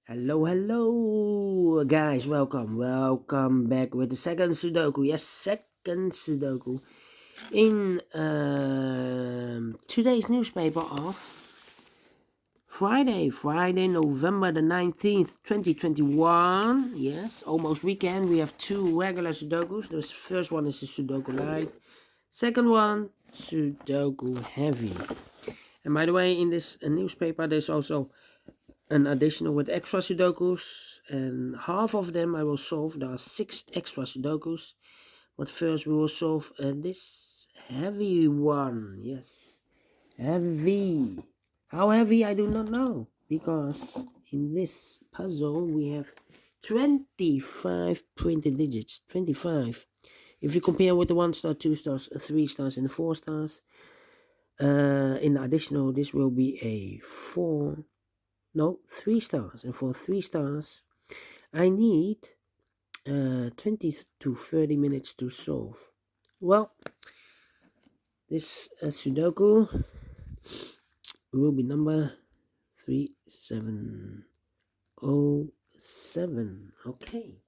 Hello, guys. Welcome back with the second Sudoku. Yes, second Sudoku in today's newspaper of Friday, November the 19th, 2021. Yes, almost weekend. We have two regular Sudokus. The first one is the Sudoku Light. Second one, Sudoku Heavy. And by the way, in this newspaper, there's also an additional with extra Sudokus, and half of them I will solve. There are 6 extra Sudokus, but first we will solve this heavy one. Yes, heavy. How heavy I do not know, because in this puzzle we have 25 printed digits. 25. If you compare with the 1 star, 2 stars, 3 stars, and 4 stars, in additional this will be a 3 stars, and for 3 stars I need 20 to 30 minutes to solve. Well, this Sudoku will be number 3707. Okay.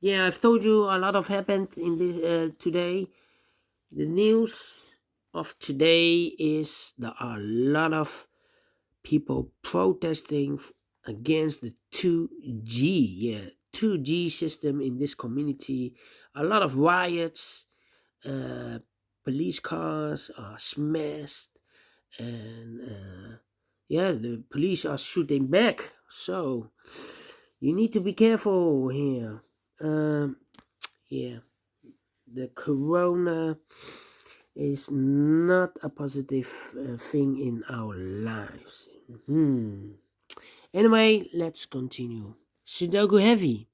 Yeah, I've told you a lot of happened in this today. The news of today is there are a lot of people protesting against the 2G 2G system in this community. A lot of riots, police cars are smashed, and the police are shooting back. So you need to be careful here. The corona is not a positive thing in our lives. Anyway, let's continue. Sudoku Heavy.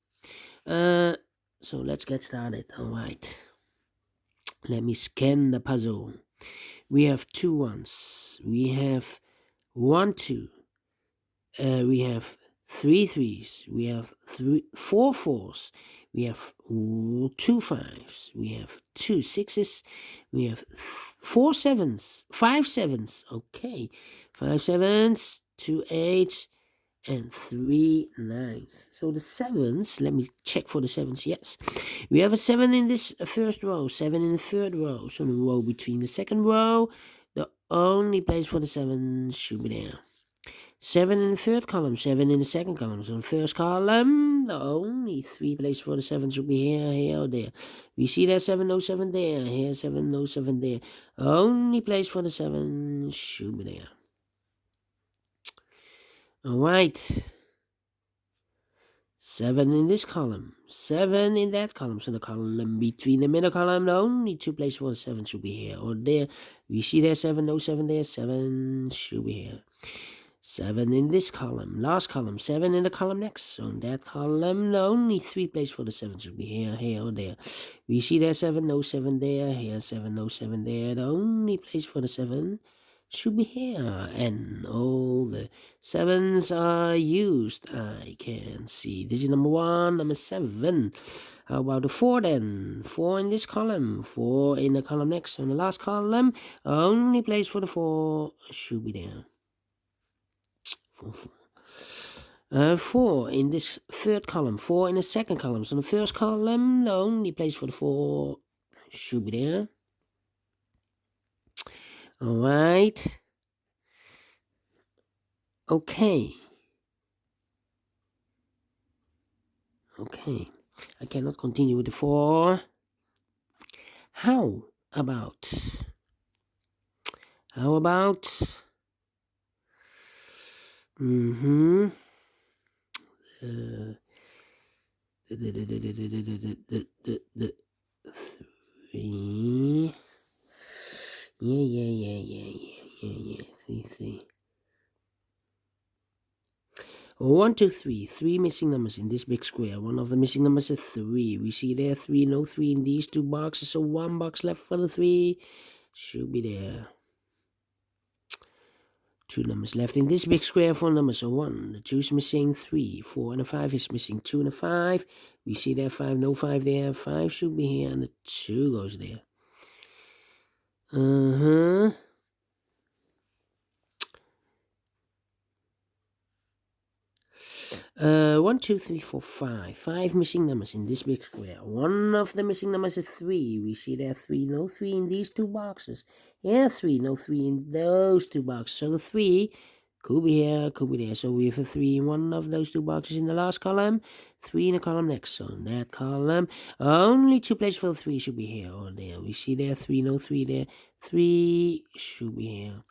So let's get started. All right. Let me scan the puzzle. We have 2 ones. We have 1 2. We have 3 3s. We have 4 4s. We have 2 5s. We have 2 6s. We have 4 7s. 5 7s. Okay. 5 7s, 2 8s, and 3 9s. So the 7s, let me check for the 7s. Yes. We have a 7 in this first row, 7 in the third row. So the row between the second row, the only place for the 7 should be there. 7 in the third column, 7 in the second column. So in the first column, the only 3 places for the 7 should be here, or there. We see there 7, no 7 there. Here 7, no 7 there. Only place for the 7 should be there. Alright. 7 in this column, 7 in that column. So the column between the middle column, the only 2 places for the 7 should be here or there. We see there 7, no 7 there. 7 should be here. 7 in this column, last column, 7 in the column next. So in that column, the only 3 places for the 7 should be here, or there. We see there 7, no 7 there. Here 7, no 7 there. The only place for the 7 should be here, and all the 7s are used. I can see digit number 1, number 7. How about the 4 then? 4 in this column, 4 in the column next. On the last column, only place for the 4 should be there. 4 in this third column, 4 in the second column. So in the first column, the only place for the 4 should be there. Alright. Okay. I cannot continue with the 4. How about the 3. Yeah. 3. 1 2 3. 3 missing numbers in this big square. One of the missing numbers is 3. We see there 3, no 3 in these 2 boxes. So 1 box left for the 3 should be there. 2 numbers left in this big square, 4 numbers. So 1, the 2 is missing, 3, 4 and a 5 is missing, 2 and a 5. We see there 5, no 5 there. 5 should be here, and the 2 goes there. 1, 2, 3, 4, 5. 5 missing numbers in this big square. One of the missing numbers is 3. We see there 3, no 3 in these two boxes. Here 3, no 3 in those two boxes. So the 3 could be here, could be there. So we have a 3 in one of those two boxes in the last column, 3 in the column next. So in that column, only 2 places for the 3 should be here or there. We see there 3, no 3 there. 3 should be here.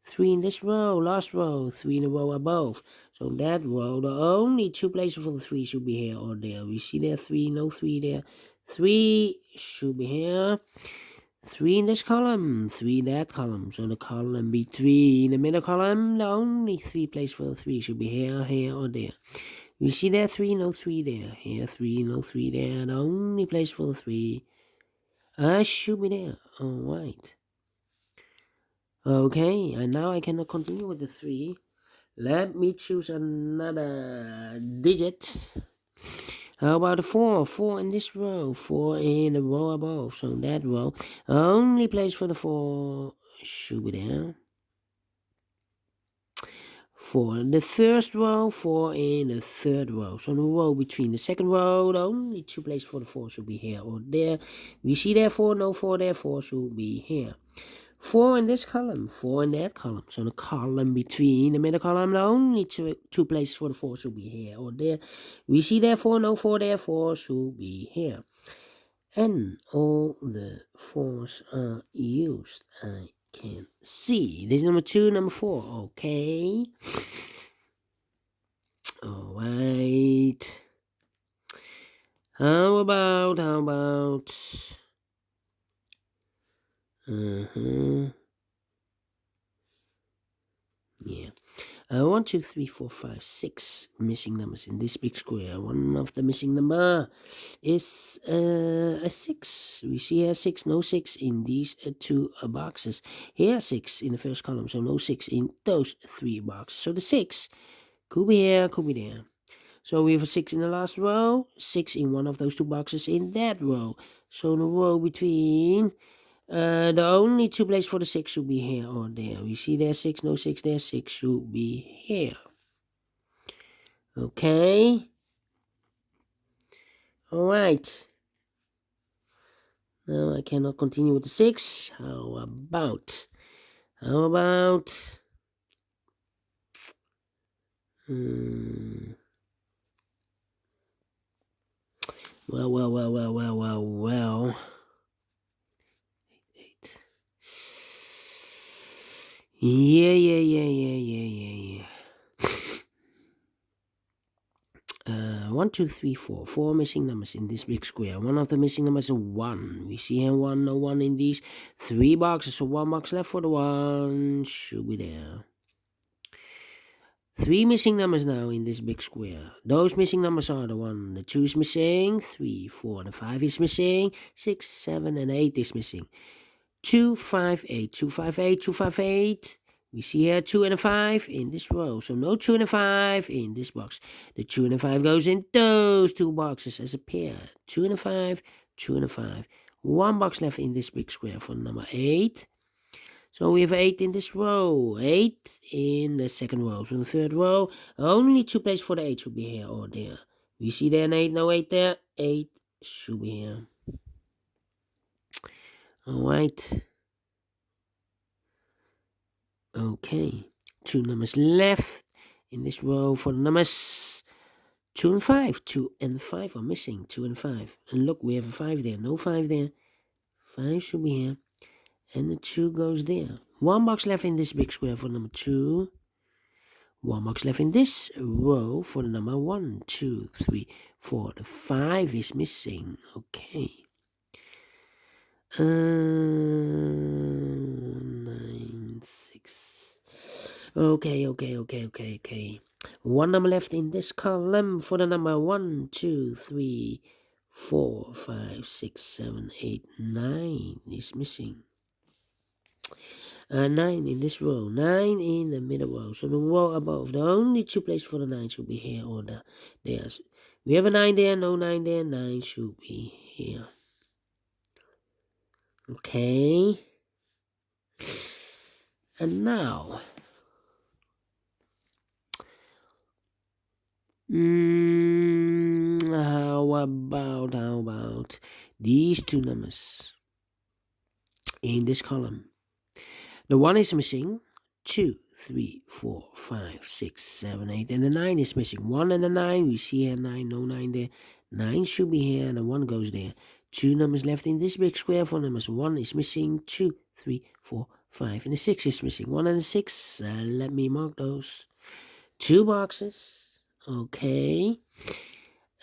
3 in this row, last row, 3 in the row above. So in that row, the only 2 places for the 3 should be here or there. We see there 3, no 3 there. 3 should be here. 3 in this column, 3 in that column. So the column be 3 in the middle column. The only 3 places for the 3 should be here, here, or there. We see there 3, no 3 there. Here 3, no 3 there. The only place for the 3 should be there. Alright. Okay, and now I cannot continue with the 3. Let me choose another digit. How about the 4? 4 in this row, 4 in the row above. So that row, only place for the 4 should be there. 4 in the first row, 4 in the third row. So the row between the second row, the only 2 places for the 4 should be here or there. We see there 4, no 4 there, 4 should be here. 4 in this column, 4 in that column. So the column between the middle column, the only two places for the 4 should be here or there. We see there 4, no 4 there, 4 should be here. And all the 4s are used. I can see. This is number 2, number 4. Okay. Alright. How about... Yeah. 1, 2, 3, 4, 5, 6 missing numbers in this big square. One of the missing number is a 6. We see here 6, no 6 in these 2 boxes. Here 6 in the first column, so no 6 in those 3 boxes. So the 6 could be here, could be there. So we have a 6 in the last row, 6 in one of those 2 boxes in that row. So the row between... the only 2 places for the 6 should be here or there. We see there 6, no 6 there, 6 should be here. Okay. Alright. Now I cannot continue with the 6. How about... Well. 8. Yeah. 1, 2, 3, 4. 4 missing numbers in this big square. One of the missing numbers is 1. We see here 1, no 1 in these 3 boxes. So 1 box left for the 1. Should be there. 3 missing numbers now in this big square. Those missing numbers are the 1, the 2 is missing, 3, 4, the 5 is missing, 6, 7, and 8 is missing. 2, 5, 8, 2, 5, 8, 2, 5, 8. We see here 2 and a 5 in this row. So no 2 and a 5 in this box. The 2 and a 5 goes in those 2 boxes as a pair. 2 and a 5, 2 and a 5. 1 box left in this big square for number 8. So we have 8 in this row. 8 in the second row. So the third row, only 2 places for the 8 should be here or there. We see there an 8, no 8 there. 8 should be here. Alright. Okay. 2 numbers left in this row for the numbers 2 and 5. 2 and 5 are missing. 2 and 5. And look, we have a 5 there. No 5 there. 5 should be here. And the 2 goes there. 1 box left in this big square for number 2. 1 box left in this row for the number 1, 2, 3, 4. The 5 is missing. Okay. 9, 6. Okay. 1 number left in this column for the number 1, 2, 3, 4, 5, 6, 7, 8, 9 is missing. 9 in this row, 9 in the middle row. So the row above, the only 2 places for the 9 should be here or there. We have a 9 there, no 9 there, 9 should be here. Okay. And now, about these two numbers in this column? The 1 is missing, 2, 3, 4, 5, 6, 7, 8, and the 9 is missing. 1 and the 9, we see here 9, no 9 there. 9 should be here, and the 1 goes there. 2 numbers left in this big square. 4 numbers. 1 is missing, 2, 3, 4, 5, and the 6 is missing. 1 and the 6, let me mark those. 2 boxes. Okay.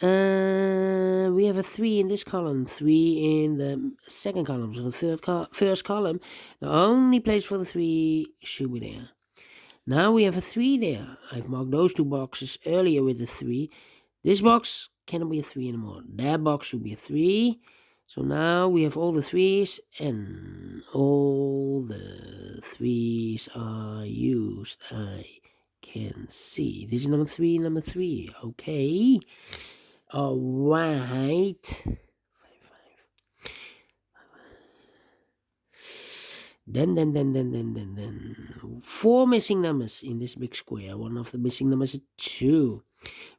We have a 3 in this column, 3 in the second column. So the first column, the only place for the 3 should be there. Now we have a 3 there. I've marked those 2 boxes earlier with the 3. This box cannot be a 3 anymore. That box should be a 3. So now we have all the 3s, and all the 3s are used. I can see. This is number 3. Okay. All right. Then 4 missing numbers in this big square. One of the missing numbers is 2.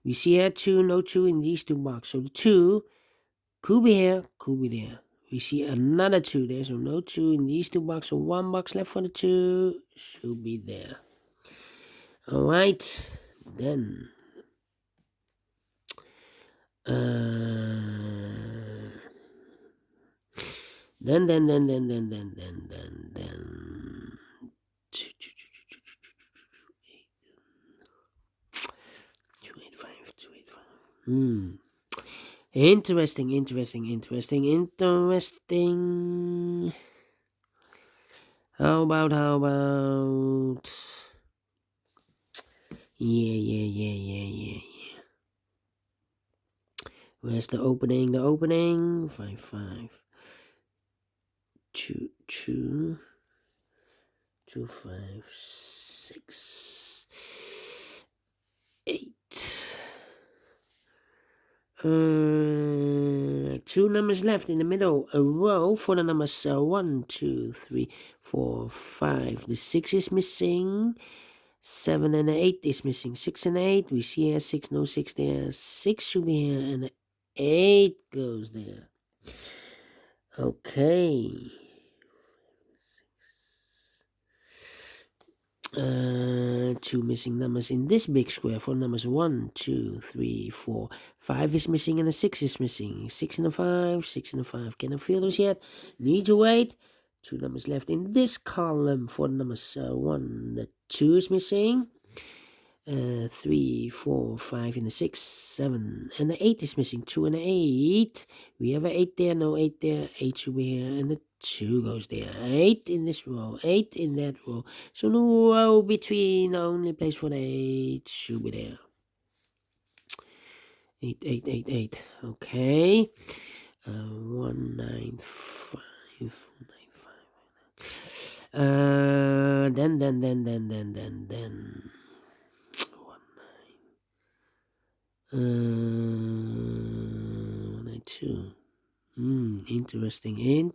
We see here 2, no 2 in these 2 boxes. So the 2 could be here, could be there. We see another 2 there, so no 2 in these 2 boxes. So 1 box left for the 2 should be there. All right, then. Then. 285. Interesting. How about? Yeah. Where's the opening? 5. 2, 2, 5, 6, 8. 2 numbers left in the middle, a row for the numbers 1, 2, 3, 4, 5. The 6 is missing. 7 and 8 is missing. 6 and 8. We see here 6, no 6 there. 6 should be here, and 8 goes there. Okay. 2 missing numbers in this big square. For numbers 1, 2, 3, 4, 5 is missing, and a 6 is missing. 6 and a 5. Cannot feel those yet. Need to wait. 2 numbers left in this column. For numbers 1, the 2 is missing. 3, 4, 5 in the 6, 7, and the 8 is missing. 2 and 8. We have an 8 there, no 8 there. 8 should be here, and the 2 goes there. 8 in this row, 8 in that row. So no row between, the only place for the 8 should be there. 8. Okay. 195. Then. 92. Interesting.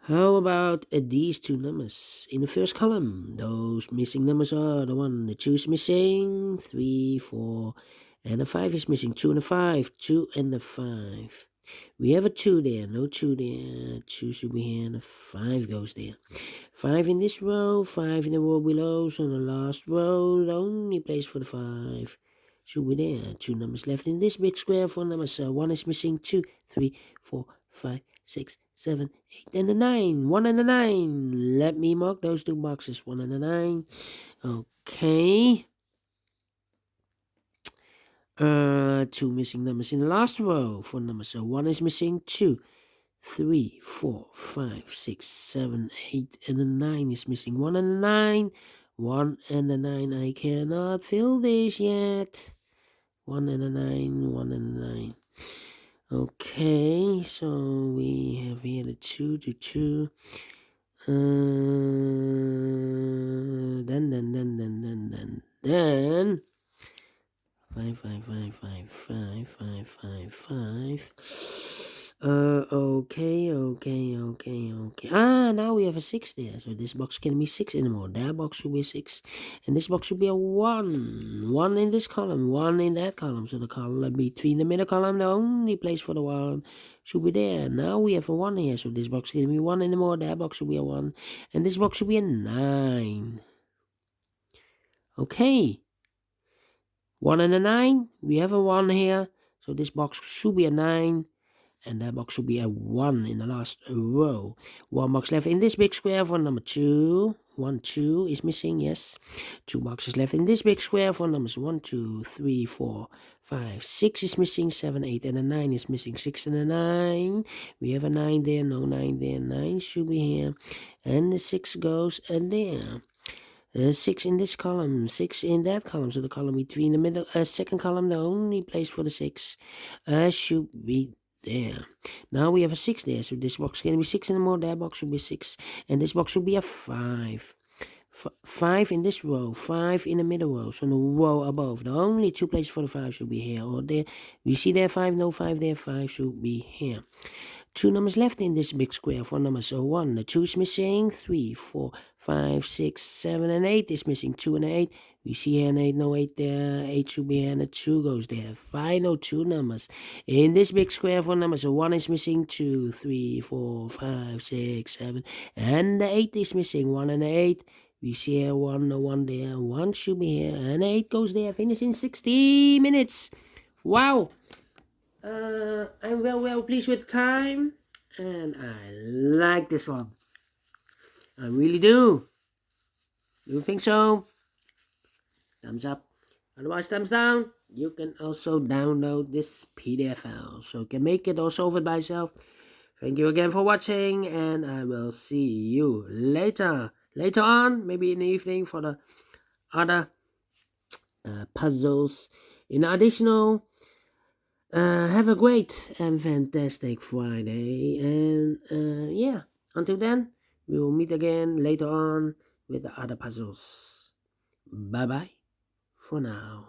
How about these 2 numbers in the first column? Those missing numbers are the 1, the 2 is missing, 3, 4, and the 5 is missing. 2 and a 5, 2 and a 5. We have a 2 there, no 2 there. 2 should be here, and a 5 goes there. 5 in this row, 5 in the row below. So the last row, the only place for the 5 should be there. 2 numbers left in this big square. For numbers 1 is missing, 2, 3, 4, 5, 6, 7, 8, and a 9. 1 and a 9. Let me mark those 2 boxes. 1 and a 9. Okay. 2 missing numbers in the last row. For numbers 1 is missing, 2, 3, 4, 5, 6, 7, 8, and a 9 is missing. 1 and a 9. 1 and a 9. I cannot fill this yet. 1 and a 9. Okay, so we have here the 2 to 2. Then 5. Okay. Now we have a a 6 there. So this box can be 6 anymore. That box should be a 6. And this box should be a 1. 1 in this column, 1 in that column. So the column between the middle column, the only place for the 1 should be there. Now we have a 1 here. So this box can be 1 anymore. That box should be a 1. And this box should be a 9. Okay. 1 and a 9. We have a 1 here. So this box should be a 9. And that box should be a 1 in the last row. 1 box left in this big square for number 2. 1, 2 is missing, yes. 2 boxes left in this big square for numbers 1, 2, 3, 4, 5, 6 is missing. 7, 8, and a 9 is missing. 6 and a 9. We have a 9 there, no 9 there. 9 should be here. And the 6 goes there. 6 in this column, 6 in that column. So the column between the middle, second column, the only place for the 6 should be there. Now we have a 6 there, so this box can be 6 anymore. That box should be 6, and this box should be a 5. 5 in this row, 5 in the middle row, so the row above. The only 2 places for the 5 should be here or there. We see there 5, no 5 there, 5 should be here. 2 numbers left in this big square for numbers. So 1, the 2 is missing. 3, 4, 5, 6, 7, and 8 is missing. 2 and 8. We see here an 8, no 8 there. 8 should be here, and a 2 goes there. Final 2 numbers in this big square for numbers. So 1 is missing. 2, 3, 4, 5, 6, 7, and the 8 is missing. 1 and 8. We see here 1, no 1 there. 1 should be here, and 8 goes there. Finish in 60 minutes. Wow. I'm well pleased with the time, and I like this one. I really do. You think so? Thumbs up. Otherwise, thumbs down. You can also download this PDF file, so you can make it or solve it by yourself. Thank you again for watching, and I will see you later on, maybe in the evening, for the other puzzles in additional. Have a great and fantastic Friday, and yeah, until then, we will meet again later on with the other puzzles. Bye bye for now.